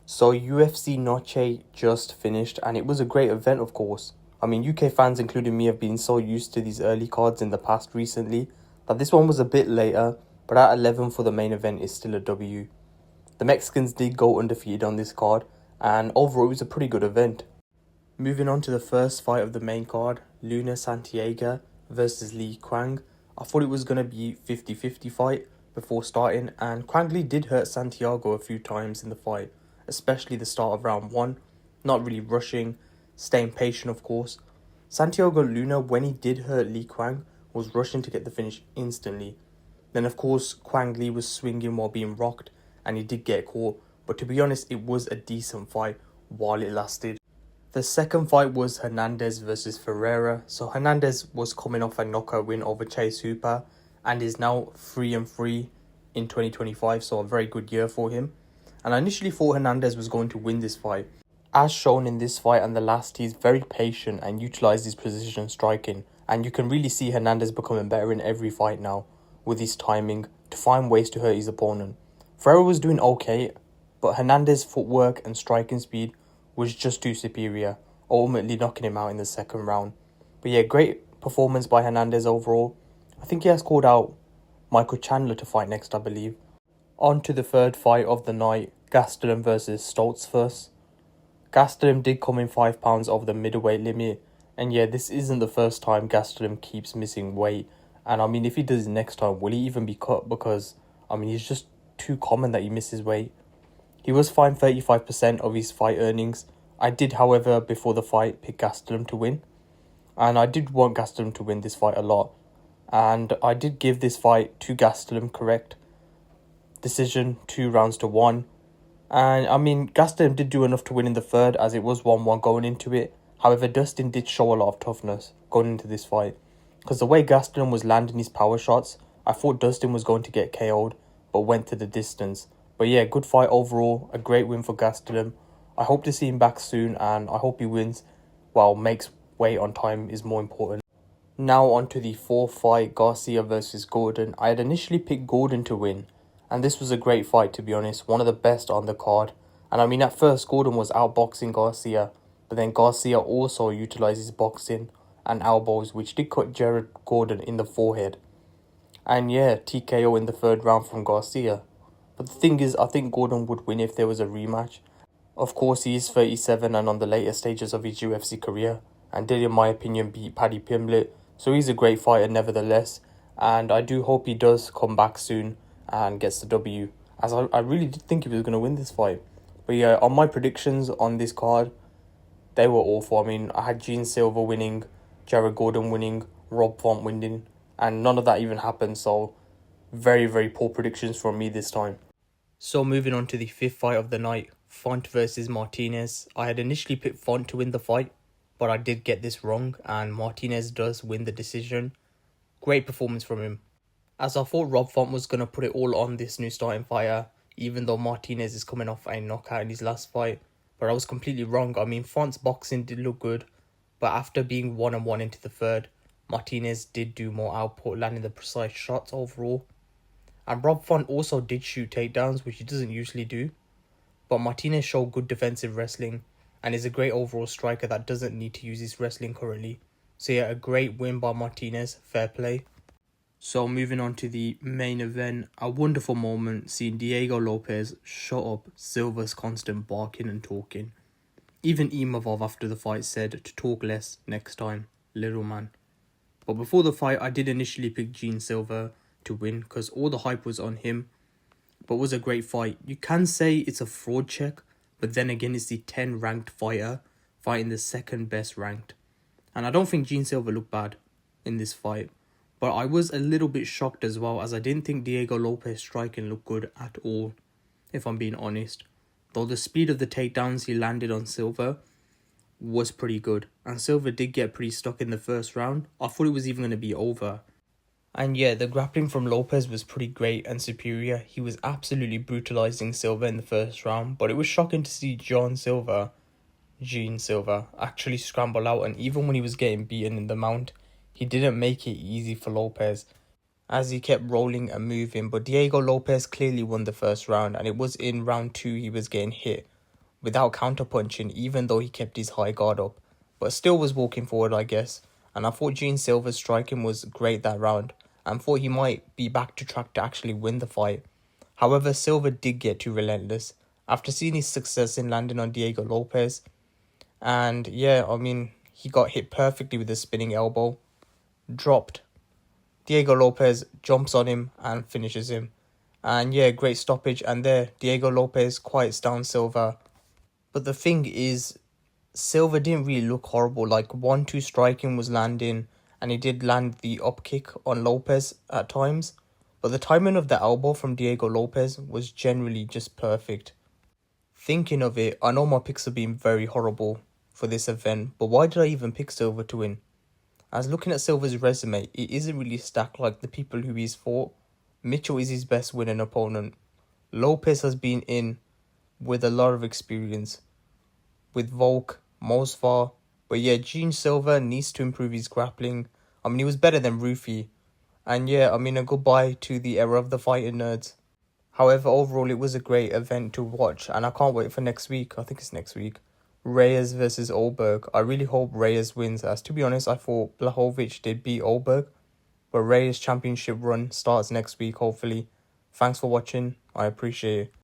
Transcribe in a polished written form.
So UFC NOCHE just finished and it was a great event, of course. I mean, UK fans including me have been so used to these early cards in the past recently that this one was a bit later, but at 11 for the main event is still a W. The Mexicans did go undefeated on this card and overall it was a pretty good event. Moving on to the first fight of the main card, Luna Santiago versus Li Kwang. I thought it was going to be 50-50 fight before starting, and Kwang Li did hurt Santiago a few times in the fight, especially the start of round 1, not really rushing, staying patient of course. Santiago Luna, when he did hurt Li Kwang, was rushing to get the finish instantly. Then of course Kwang Li was swinging while being rocked and he did get caught, but to be honest it was a decent fight while it lasted. The second fight was Hernandez versus Ferreira. So Hernandez was coming off a knockout win over Chase Hooper and is now 3-3 in 2025, so a very good year for him. And I initially thought Hernandez was going to win this fight. As shown in this fight and the last, he's very patient and utilised his precision striking. And you can really see Hernandez becoming better in every fight now with his timing to find ways to hurt his opponent. Ferreira was doing okay, but Hernandez's footwork and striking speed was just too superior, ultimately knocking him out in the second round. But yeah, great performance by Hernandez overall. I think he has called out Michael Chandler to fight next, I believe. On to the third fight of the night, Gastelum versus Stoltz first. Gastelum did come in 5 pounds over the middleweight limit, and yeah, this isn't the first time Gastelum keeps missing weight. And I mean, if he does it next time, will he even be cut? Because I mean, he's just too common that he misses weight. He was fined 35% of his fight earnings. I did, however, before the fight, pick Gastelum to win. And I did want Gastelum to win this fight a lot. And I did give this fight to Gastelum, correct decision, 2-1. And I mean, Gastelum did do enough to win in the third, as it was 1-1 going into it. However, Dustin did show a lot of toughness going into this fight. Because the way Gastelum was landing his power shots, I thought Dustin was going to get KO'd, but went to the distance. But yeah, good fight overall, a great win for Gastelum. I hope to see him back soon and I hope he wins, while makes weight on time is more important. Now on to the fourth fight, Garcia versus Gordon. I had initially picked Gordon to win, and this was a great fight to be honest, one of the best on the card. And I mean, at first Gordon was outboxing Garcia, but then Garcia also utilised his boxing and elbows, which did cut Jared Gordon in the forehead. And yeah, TKO in the third round from Garcia. But the thing is, I think Gordon would win if there was a rematch. Of course, he is 37 and on the later stages of his UFC career, and did, in my opinion, beat Paddy Pimblett. So he's a great fighter nevertheless, and I do hope he does come back soon and gets the W, as I really did think he was going to win this fight. But yeah, on my predictions on this card, they were awful. I mean, I had Gene Silva winning, Jared Gordon winning, Rob Font winning, and none of that even happened, so very, very poor predictions from me this time. So moving on to the fifth fight of the night, Font versus Martinez. I had initially picked Font to win the fight, but I did get this wrong, and Martinez does win the decision. Great performance from him, as I thought Rob Font was going to put it all on this new starting fighter, even though Martinez is coming off a knockout in his last fight. But I was completely wrong. I mean, Font's boxing did look good, but after being 1-1 into the third, Martinez did do more output, landing the precise shots overall. And Rob Font also did shoot takedowns, which he doesn't usually do. But Martinez showed good defensive wrestling and is a great overall striker that doesn't need to use his wrestling currently. So yeah, a great win by Martinez, fair play. So moving on to the main event, a wonderful moment seeing Diego Lopes shut up Silva's constant barking and talking. Even Imavov after the fight said to talk less next time, little man. But before the fight, I did initially pick Gene Silva to win because all the hype was on him. But it was a great fight. You can say it's a fraud check, but then again it's the 10 ranked fighter fighting the second best ranked. And I don't think Gene Silva looked bad in this fight. But I was a little bit shocked as well, as I didn't think Diego Lopes striking looked good at all, if I'm being honest. Though the speed of the takedowns he landed on Silva was pretty good. And Silva did get pretty stuck in the first round. I thought it was even going to be over. And yeah, the grappling from Lopes was pretty great and superior. He was absolutely brutalizing Silva in the first round. But it was shocking to see Gene Silva, actually scramble out. And even when he was getting beaten in the mount, he didn't make it easy for Lopes, as he kept rolling and moving. But Diego Lopes clearly won the first round, and it was in round 2 he was getting hit without counterpunching, even though he kept his high guard up, but still was walking forward, I guess. And I thought Gene Silva's striking was great that round, and thought he might be back to track to actually win the fight. However, Silva did get too relentless after seeing his success in landing on Diego Lopes. And yeah, I mean, he got hit perfectly with a spinning elbow, dropped. Diego Lopes jumps on him and finishes him. And yeah, great stoppage. And there, Diego Lopes quiets down Silva. But the thing is, Silva didn't really look horrible. Like 1-2 striking was landing, and he did land the up kick on Lopes at times. But the timing of the elbow from Diego Lopes was generally just perfect. Thinking of it, I know my picks have been very horrible for this event, but why did I even pick Silva to win? As looking at Silva's resume, it isn't really stacked like the people who he's fought. Mitchell is his best winning opponent. Lopes has been in with a lot of experience with Volk, Mosfar. But yeah, Gene Silva needs to improve his grappling. I mean, he was better than Rufi. And yeah, I mean, a goodbye to the era of the fighting nerds. However, overall, it was a great event to watch, and I can't wait for next week. I think it's next week. Reyes versus Olberg. I really hope Reyes wins, as to be honest, I thought Blachowicz did beat Olberg. But Reyes' championship run starts next week, hopefully. Thanks for watching. I appreciate it.